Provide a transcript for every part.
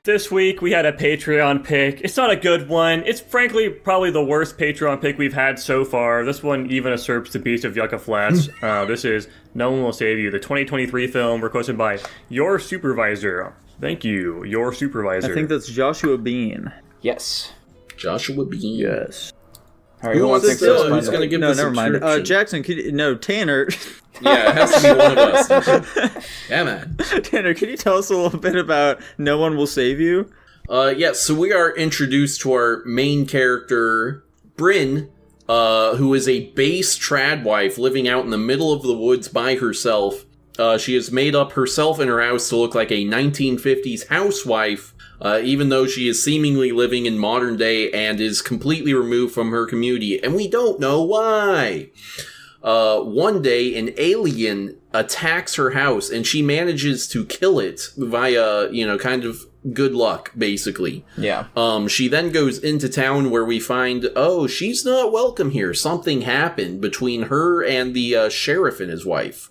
This week we had a Patreon pick. It's not a good one. It's frankly probably the worst Patreon pick we've had so far. This one even usurps The Beast of Yucca Flats. This is No One Will Save You, the 2023 film requested by Your Supervisor. Thank you, Your Supervisor. I think that's Joshua Bean. Yes. Joshua Bean. Yes. All right, who wants to who's going to give this never mind. Jackson, Tanner. Yeah, it has to be one of us. Yeah, man. Tanner, can you tell us a little bit about No One Will Save You? So we are introduced to our main character, Bryn, who is a base trad wife living out in the middle of the woods by herself. She has made up herself and her house to look like a 1950s housewife, even though she is seemingly living in modern day and is completely removed from her community, and we don't know why. One day, an alien attacks her house, and she manages to kill it via, kind of good luck, basically. Yeah. She then goes into town where we find, she's not welcome here. Something happened between her and the sheriff and his wife.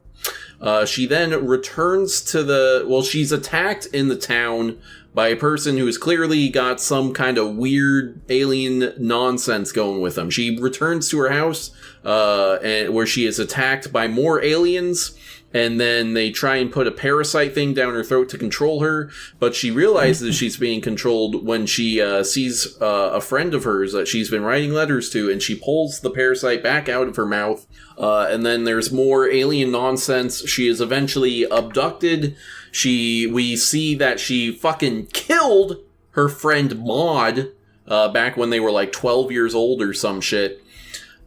She then returns to she's attacked in the town by a person who has clearly got some kind of weird alien nonsense going with them. She returns to her house, where she is attacked by more aliens, and then they try and put a parasite thing down her throat to control her, but she realizes she's being controlled when she sees a friend of hers that she's been writing letters to, and she pulls the parasite back out of her mouth, and then there's more alien nonsense. She is eventually abducted. We see that she fucking killed her friend Maud, back when they were like 12 years old or some shit.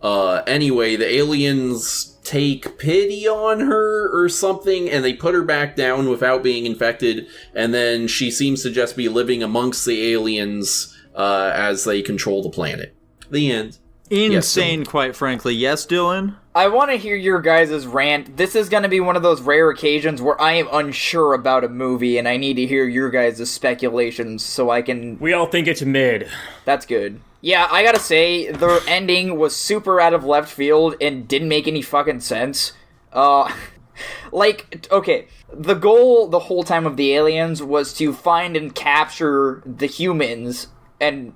Anyway, the aliens take pity on her or something, and they put her back down without being infected, and then she seems to just be living amongst the aliens, as they control the planet. The end. Insane, yes, quite frankly. Yes, Dylan? I want to hear your guys' rant. This is going to be one of those rare occasions where I am unsure about a movie, and I need to hear your guys' speculations so I can... We all think it's mid. That's good. Yeah, I gotta say, the ending was super out of left field and didn't make any fucking sense. The goal the whole time of the aliens was to find and capture the humans and,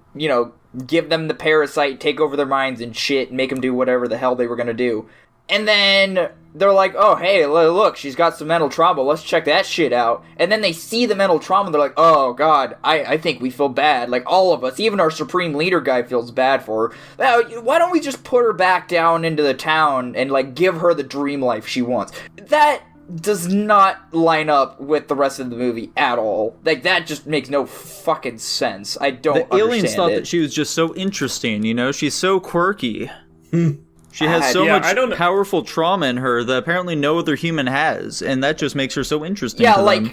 give them the parasite, take over their minds and shit, and make them do whatever the hell they were gonna do. And then they're like, oh, hey, look, she's got some mental trauma, let's check that shit out. And then they see the mental trauma, they're like, oh, God, I think we feel bad. Like, all of us, even our supreme leader guy feels bad for her. Why don't we just put her back down into the town and, give her the dream life she wants? That does not line up with the rest of the movie at all. That just makes no fucking sense. I don't understand it. The aliens thought that she was just so interesting, She's so quirky. She has so much powerful trauma in her that apparently no other human has, and that just makes her so interesting to them.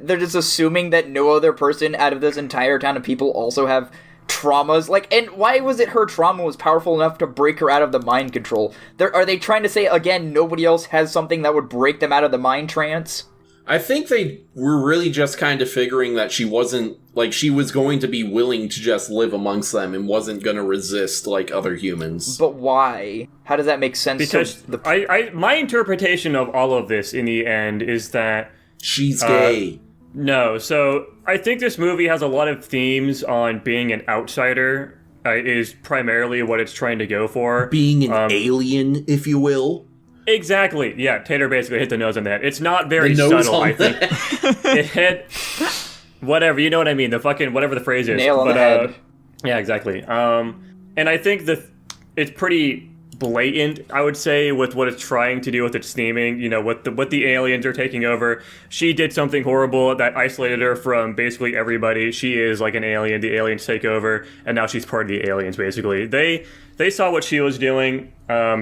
They're just assuming that no other person out of this entire town of people also have traumas. And why was it her trauma was powerful enough to break her out of the mind control? Are they trying to say, again, nobody else has something that would break them out of the mind trance? I think they were really just kind of figuring that she wasn't, she was going to be willing to just live amongst them and wasn't going to resist like other humans. But why? How does that make sense? Because my interpretation of all of this in the end is that... She's gay. No, so I think this movie has a lot of themes on being an outsider, is primarily what it's trying to go for. Being an alien, if you will. Exactly. Yeah, Tater basically hit the nose on that. It's not very subtle, I think. It hit whatever, you know what I mean, the fucking whatever the phrase is. Nail on the head. Yeah, exactly. And I think it's pretty blatant, I would say, with what it's trying to do with its theming, what the aliens are taking over. She did something horrible that isolated her from basically everybody. She is like an alien, the aliens take over, and now she's part of the aliens, basically. They saw what she was doing.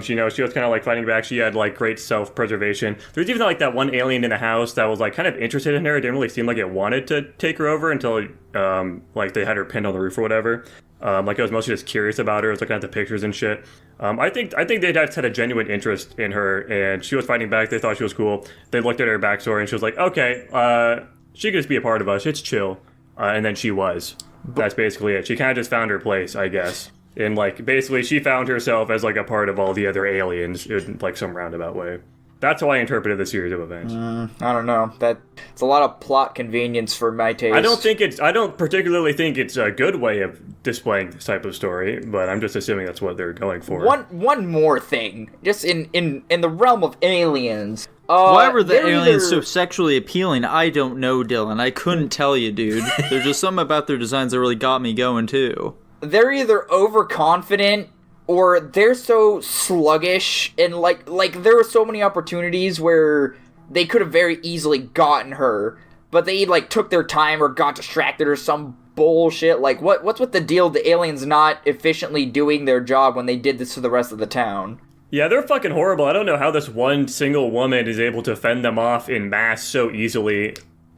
She was kind of fighting back. She had great self-preservation. There's even that one alien in the house that was kind of interested in her. It didn't really seem like it wanted to take her over until they had her pinned on the roof or whatever. It was mostly just curious about her. It was looking at the pictures and shit. I think they just had a genuine interest in her, and she was fighting back. They thought she was cool. They looked at her backstory, and she was like, okay, she could just be a part of us. It's chill. And then she was. That's basically it. She kind of just found her place, I guess. And basically she found herself as a part of all the other aliens in some roundabout way. That's how I interpreted the series of events. I don't know. It's a lot of plot convenience for my taste. I don't particularly think it's a good way of displaying this type of story, but I'm just assuming that's what they're going for. One more thing, just in the realm of aliens. Why were the aliens so sexually appealing? I don't know, Dylan. I couldn't tell you, dude. There's just something about their designs that really got me going too. They're either overconfident, or they're so sluggish, and like there were so many opportunities where they could have very easily gotten her, but they like took their time or got distracted or some bullshit. Like what's with the deal? The aliens not efficiently doing their job when they did this to the rest of the town. Yeah, they're fucking horrible. I don't know how this one single woman is able to fend them off in mass so easily.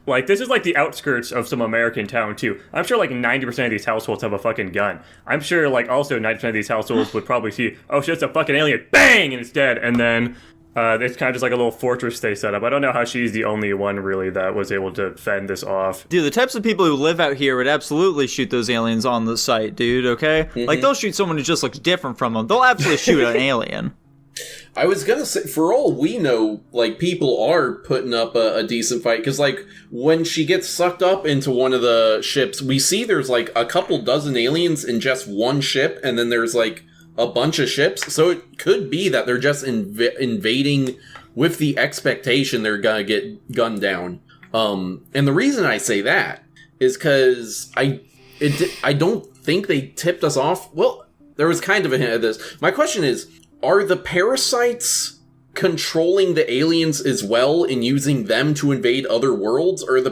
Like, this is like the outskirts of some American town, too. I'm sure, like, 90% of these households have a fucking gun. I'm sure, like, also 90% of these households would probably see, oh, shit, it's a fucking alien, bang, and it's dead. And then it's kind of just like a little fortress they set up. I don't know how she's the only one, really, that was able to fend this off. Dude, the types of people who live out here would absolutely shoot those aliens on the site, dude, okay? Mm-hmm. Like, they'll shoot someone who just looks different from them. They'll absolutely shoot an alien. I was gonna say, for all we know, like, people are putting up a decent fight, because, like, when she gets sucked up into one of the ships, we see there's, like, a couple dozen aliens in just one ship, and then there's, like, a bunch of ships, so it could be that they're just invading with the expectation they're gonna get gunned down. And the reason I say that is because I don't think they tipped us off. Well, there was kind of a hint of this. My question is, are the parasites controlling the aliens as well and using them to invade other worlds? Or are the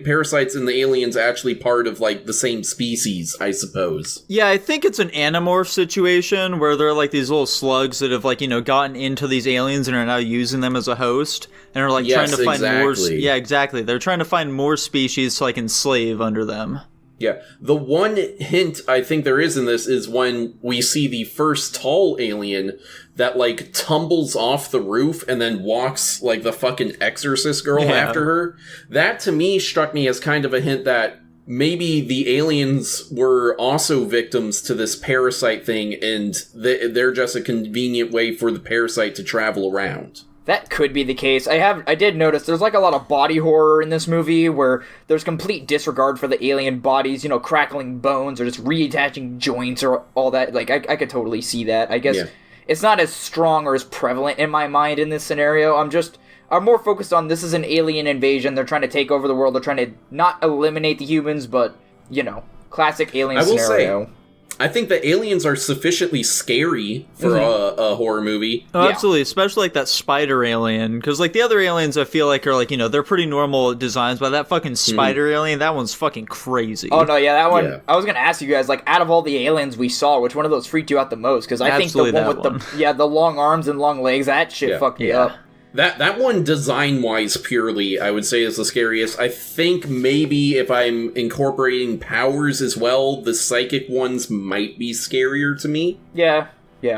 parasites and the aliens actually part of, like, the same species, I suppose? Yeah, I think it's an Animorph situation where they're, like, these little slugs that have, like, you know, gotten into these aliens and are now using them as a host and are, like, trying to find more... Yeah, exactly. They're trying to find more species to, like, enslave under them. Yeah, the one hint I think there is in this is when we see the first tall alien that, like, tumbles off the roof and then walks like the fucking exorcist girl after her. That, to me, struck me as kind of a hint that maybe the aliens were also victims to this parasite thing, and they're just a convenient way for the parasite to travel around. That could be the case. I did notice there's like a lot of body horror in this movie where there's complete disregard for the alien bodies, you know, crackling bones or just reattaching joints or all that. Like, I could totally see that. I guess it's not as strong or as prevalent in my mind in this scenario. I'm more focused on this is an alien invasion. They're trying to take over the world. They're trying to not eliminate the humans, but, you know, classic alien scenario. Say, I think the aliens are sufficiently scary for a horror movie. Oh, absolutely, especially like that spider alien, because like the other aliens I feel like are like, you know, they're pretty normal designs, but that fucking spider alien, that one's fucking crazy. Oh no, yeah, that one, I was gonna ask you guys, like, out of all the aliens we saw, which one of those freaked you out the most? Because I think the one with the long arms and long legs, that shit fucked me up. That one, design-wise, purely, I would say is the scariest. I think maybe if I'm incorporating powers as well, the psychic ones might be scarier to me. Yeah.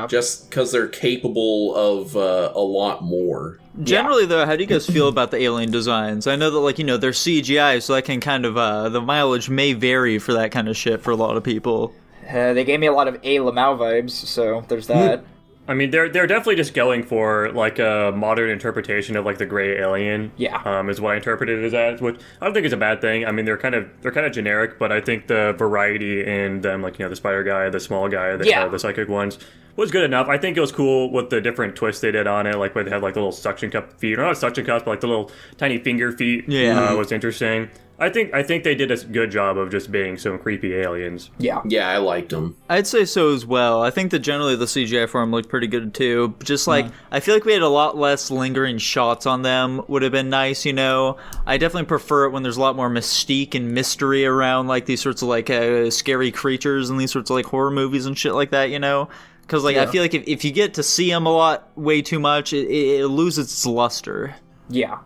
Just because they're capable of a lot more. Generally, though, how do you guys feel about the alien designs? I know that, like, you know, they're CGI, so that can kind of, the mileage may vary for that kind of shit for a lot of people. They gave me a lot of A. Lamau vibes, so there's that. I mean, they're definitely just going for, like, a modern interpretation of, like, the gray alien. Yeah. Is what I interpreted it as, which I don't think is a bad thing. I mean, they're kind of generic, but I think the variety in them, like, you know, the spider guy, the small guy, the psychic ones, was good enough. I think it was cool with the different twists they did on it, like where they had, like, the little suction cup feet, or not suction cups, but, like, the little tiny finger feet. Was interesting. I think they did a good job of just being some creepy aliens. Yeah, I liked them. I'd say so as well. I think that generally the CGI for them looked pretty good too. Just like, I feel like we had a lot less lingering shots on them. Would have been nice, you know. I definitely prefer it when there's a lot more mystique and mystery around, like, these sorts of, like, scary creatures and these sorts of, like, horror movies and shit like that, you know. Because, like, I feel like if you get to see them a lot, way too much, it loses its luster. Yeah.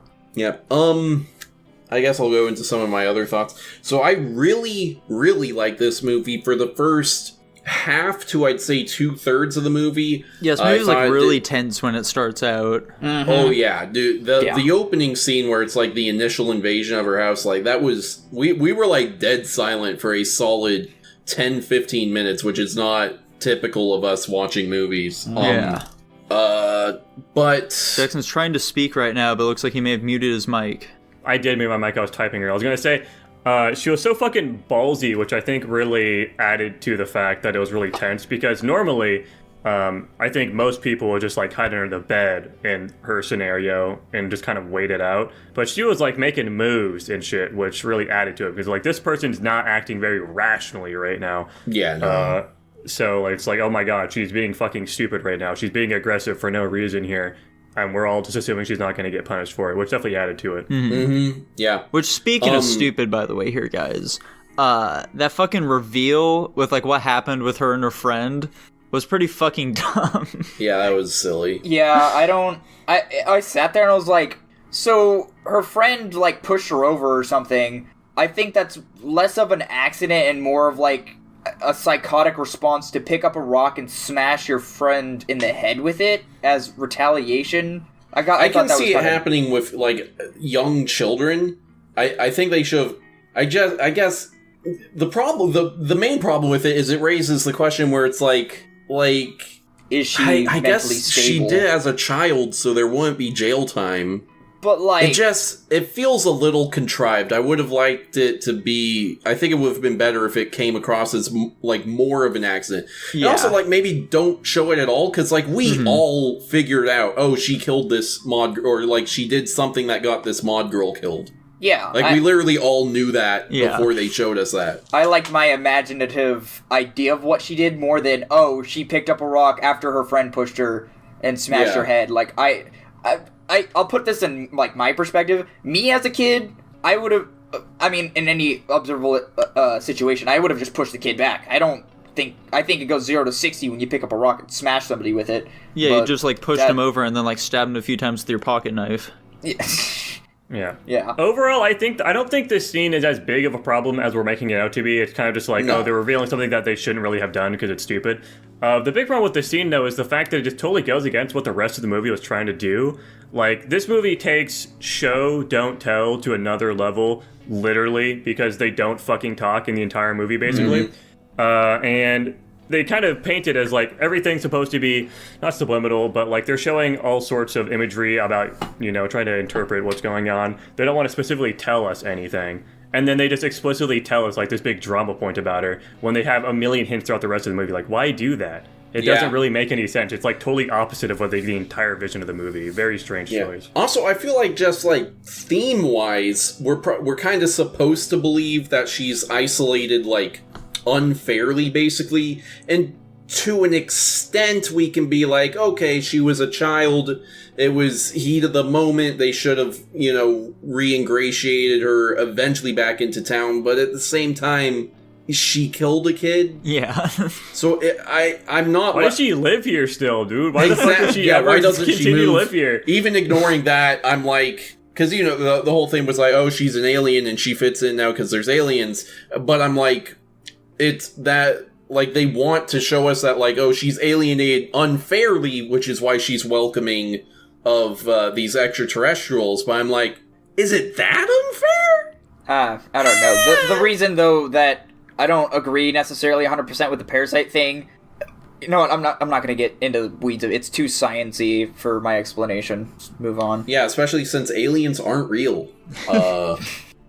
I guess I'll go into some of my other thoughts. So I really, really like this movie for the first half to, I'd say, 2/3 of the movie. Yes, yeah, movie's like really tense when it starts out. Mm-hmm. Oh yeah, dude. The opening scene where it's like the initial invasion of her house, like that was, we were like dead silent for a solid 10-15 minutes, which is not typical of us watching movies. But Jackson's trying to speak right now, but looks like he may have muted his mic. I did mute my mic. I was typing her. I was gonna say, she was so fucking ballsy, which I think really added to the fact that it was really tense. Because normally, I think most people would just like hide under the bed in her scenario and just kind of wait it out. But she was like making moves and shit, which really added to it. Because like this person's not acting very rationally right now. yeah, no. So it's like, oh my god, she's being fucking stupid right now. She's being aggressive for no reason here. And we're all just assuming she's not going to get punished for it, which definitely added to it. Yeah. Which, speaking of stupid, by the way, here, guys, that fucking reveal with like what happened with her and her friend was pretty fucking dumb. Yeah, that was silly. Yeah, I sat there and I was like, so her friend like pushed her over or something. I think that's less of an accident and more of like a psychotic response to pick up a rock and smash your friend in the head with it as retaliation. I can see it happening with like young children. I think they should have. I guess the problem, the main problem with it is it raises the question where it's like is she? I guess stable? she did as a child, so there wouldn't be jail time. But like, it feels a little contrived. I would have liked it to be. I think it would have been better if it came across as like more of an accident. Yeah. And also, like, maybe don't show it at all, because like we all figured out. Oh, she killed this mod, or like she did something that got this mod girl killed. yeah, Like we literally all knew that Yeah. before they showed us that. I like my imaginative idea of what she did more than, oh, she picked up a rock after her friend pushed her and smashed Yeah. her head. Like, I'll put this in, like, my perspective. Me as a kid, I would have, I mean, in any observable situation, I would have just pushed the kid back. I think it goes 0 to 60 when you pick up a rock and smash somebody with it. Yeah, But you just like pushed him over and then like stabbed him a few times with your pocket knife. Yeah. Yeah. Yeah. Overall, I don't think this scene is as big of a problem as we're making it out to be. It's kind of just like, No. oh, they're revealing something that they shouldn't really have done because it's stupid. The big problem with this scene, though, is the fact that it just totally goes against what the rest of the movie was trying to do. Like, this movie takes show, don't tell to another level, literally, because they don't fucking talk in the entire movie, basically. And they kind of paint it as like everything's supposed to be not subliminal, but like they're showing all sorts of imagery about, trying to interpret what's going on. They don't want to specifically tell us anything. And then they just explicitly tell us like this big drama point about her when they have a million hints throughout the rest of the movie. Like, why do that? It Yeah. doesn't really make any sense. It's like totally opposite of what the entire vision of the movie. Very strange choice. Also, I feel like just like theme-wise, we're kind of supposed to believe that she's isolated like unfairly, basically, and to an extent we can be like, okay, she was a child, it was heat of the moment, they should have re-ingratiated her eventually back into town, but at the same time she killed a kid. Yeah. So I'm not. Why does she live here still, dude? Why the fuck does she ever why doesn't she continue to move? live here? Even ignoring that, I'm like, because the whole thing was like, oh, she's an alien and she fits in now because there's aliens. But I'm like, it's that like they want to show us that like, oh, she's alienated unfairly, which is why she's welcoming of these extraterrestrials. But I'm like, is it that unfair? I don't know. The reason, though, that I don't agree necessarily 100% with the parasite thing, you know what, I'm not going to get into the weeds of it. It's too sciencey for my explanation. Just move on. Yeah, especially since aliens aren't real.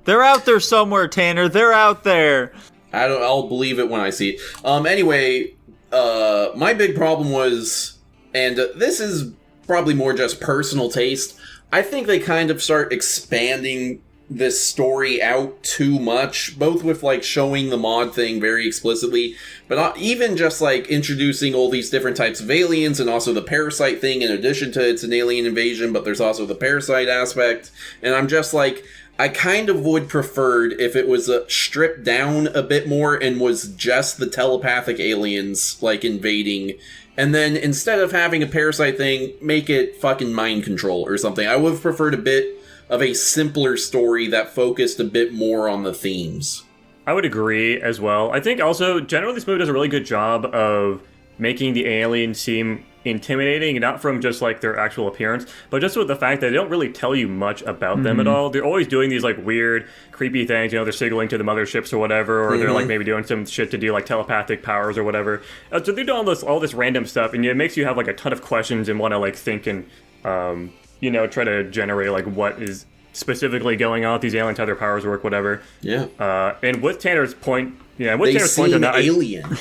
They're out there somewhere, Tanner. They're out there. I'll believe it when I see it. Anyway, my big problem was, and this is probably more just personal taste, I think they kind of start expanding this story out too much, both with like showing the mod thing very explicitly, but not even just like introducing all these different types of aliens and also the parasite thing in addition to it's an alien invasion, but there's also the parasite aspect. And I'm just like, I kind of would preferred if it was stripped down a bit more and was just the telepathic aliens like invading, and then instead of having a parasite thing, make it fucking mind control or something. I would have preferred a bit of a simpler story that focused a bit more on the themes. I would agree as well. I think also, generally, this movie does a really good job of making the alien seem intimidating, not from just like their actual appearance, but just with the fact that they don't really tell you much about them at all. They're always doing these like weird, creepy things. You know, they're signaling to the motherships or whatever, or they're like maybe doing some shit to do like telepathic powers or whatever. So they're doing all this random stuff, and it makes you have like a ton of questions and want to like think and you know, try to generate like what is specifically going on with these aliens, how their powers work, whatever. Yeah. And with Tanner's point, They Tanner's point on seem that, alien.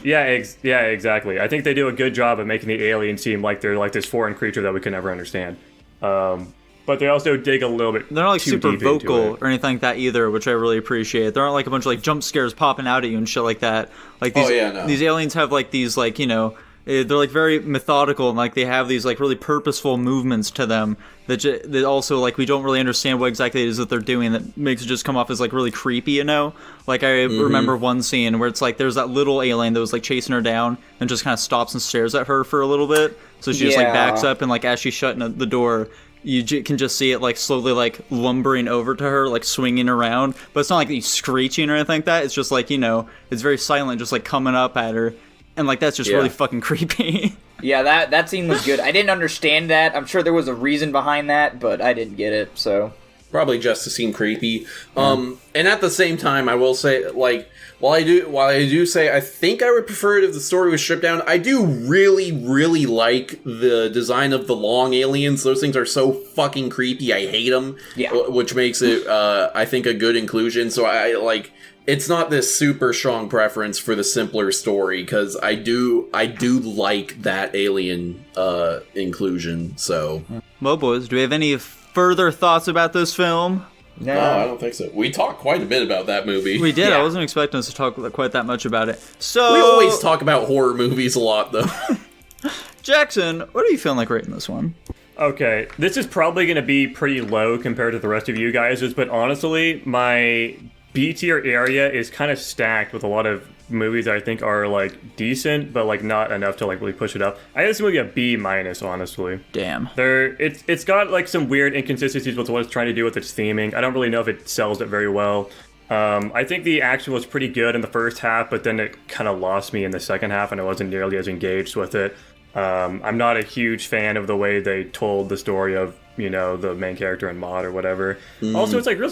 yeah, exactly. I think they do a good job of making the aliens seem like they're like this foreign creature that we can never understand. But they also dig a little bit. They're not like too super deep into vocal it. or anything like that either, which I really appreciate. There aren't like a bunch of like jump scares popping out at you and shit like that. Like these, these aliens have like these like, you know, they're like very methodical and like they have these like really purposeful movements to them that also like we don't really understand what exactly it is that they're doing that makes it just come off as like really creepy, you know? Like I remember one scene where it's like there's that little alien that was like chasing her down and just kind of stops and stares at her for a little bit. So she just like backs up and like as she's shutting the door, you can just see it like slowly like lumbering over to her, like swinging around. But it's not like he's screeching or anything like that. It's just like, you know, it's very silent, just like coming up at her. And like that's just really fucking creepy. Yeah, that scene was good. I didn't understand that. I'm sure there was a reason behind that, but I didn't get it, so. Probably just to seem creepy. And at the same time, I will say, like, while I do say I think I would prefer it if the story was stripped down, I do really, really like the design of the long aliens. Those things are so fucking creepy. I hate them. Yeah. Which makes it, I think, a good inclusion. So I like. It's not this super strong preference for the simpler story because I do like that alien inclusion. So, well, boys, do we have any further thoughts about this film? No, I don't think so. We talked quite a bit about that movie. We did. I wasn't expecting us to talk quite that much about it. So we always talk about horror movies a lot, though. Jackson, what are you feeling like rating this one? Okay, this is probably going to be pretty low compared to the rest of you guys', but honestly, my B tier area is kind of stacked with a lot of movies that I think are like decent, but like not enough to like really push it up. I give this movie a B minus, honestly. Damn. It's got like some weird inconsistencies with what it's trying to do with its theming. I don't really know if it sells it very well. I think the action was pretty good in the first half, but then it kind of lost me in the second half, and I wasn't nearly as engaged with it. I'm not a huge fan of the way they told the story of, you know, the main character in Maud or whatever. Also, it's like real.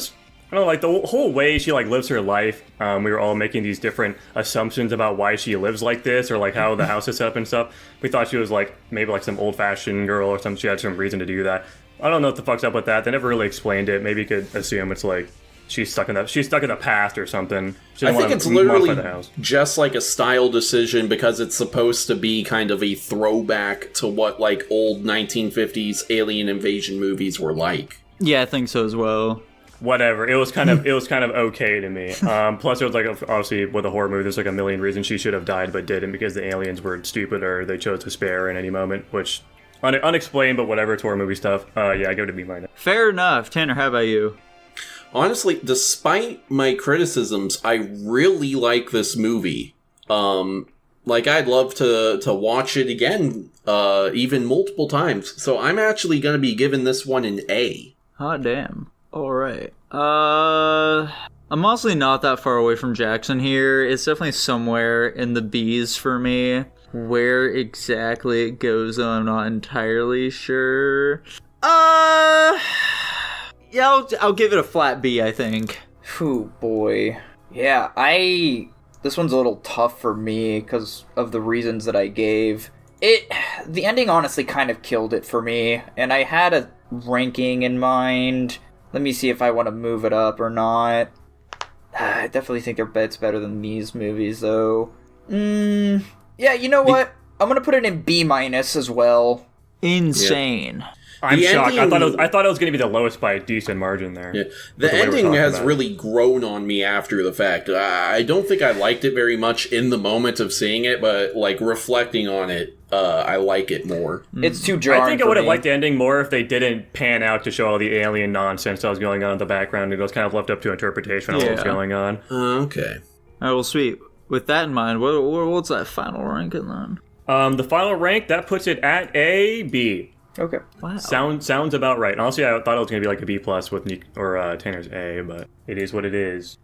I don't know, like the whole way she like lives her life. We were all making these different assumptions about why she lives like this, or like how the house is set up and stuff. We thought she was like maybe like some old-fashioned girl or something. She had some reason to do that. I don't know what the fuck's up with that. They never really explained it. Maybe you could assume it's like she's stuck in the past or something. I think it's literally just like a style decision because it's supposed to be kind of a throwback to what like old 1950s alien invasion movies were like. Yeah, I think so as well. Whatever. It was kind of okay to me. Plus, it was like obviously with a horror movie, there's like a million reasons she should have died but didn't because the aliens were stupid or they chose to spare her in any moment, which unexplained, but whatever. It's horror movie stuff. Yeah, I give it a B minus. Fair enough. Tanner, how about you? Honestly, despite my criticisms, I really like this movie. Like I'd love to watch it again, even multiple times. So I'm actually going to be giving this one an A. Hot damn. Alright. I'm honestly not that far away from Jackson here. It's definitely somewhere in the B's for me. Where exactly it goes, I'm not entirely sure. Yeah, I'll give it a flat B, I think. Whew, boy. Yeah, this one's a little tough for me because of the reasons that I gave. The ending honestly kind of killed it for me, and I had a ranking in mind. Let me see if I want to move it up or not. I definitely think it's better than these movies, though. Yeah, you know what? I'm gonna put it in B minus as well. Insane. Yeah. I'm shocked. Ending, I thought it was going to be the lowest by a decent margin there. Yeah. The ending has really grown on me after the fact. I don't think I liked it very much in the moment of seeing it, but like reflecting on it, I like it more. It's too jarring. I think I would have liked the ending more if they didn't pan out to show all the alien nonsense that was going on in the background. It was kind of left up to interpretation of what was going on. Okay. All right, well, sweet. With that in mind, what's that final ranking then? The final rank, that puts it at a B. Okay. Wow. Sounds about right. Honestly, I thought it was going to be like a B plus with Tanner's A, but it is what it is.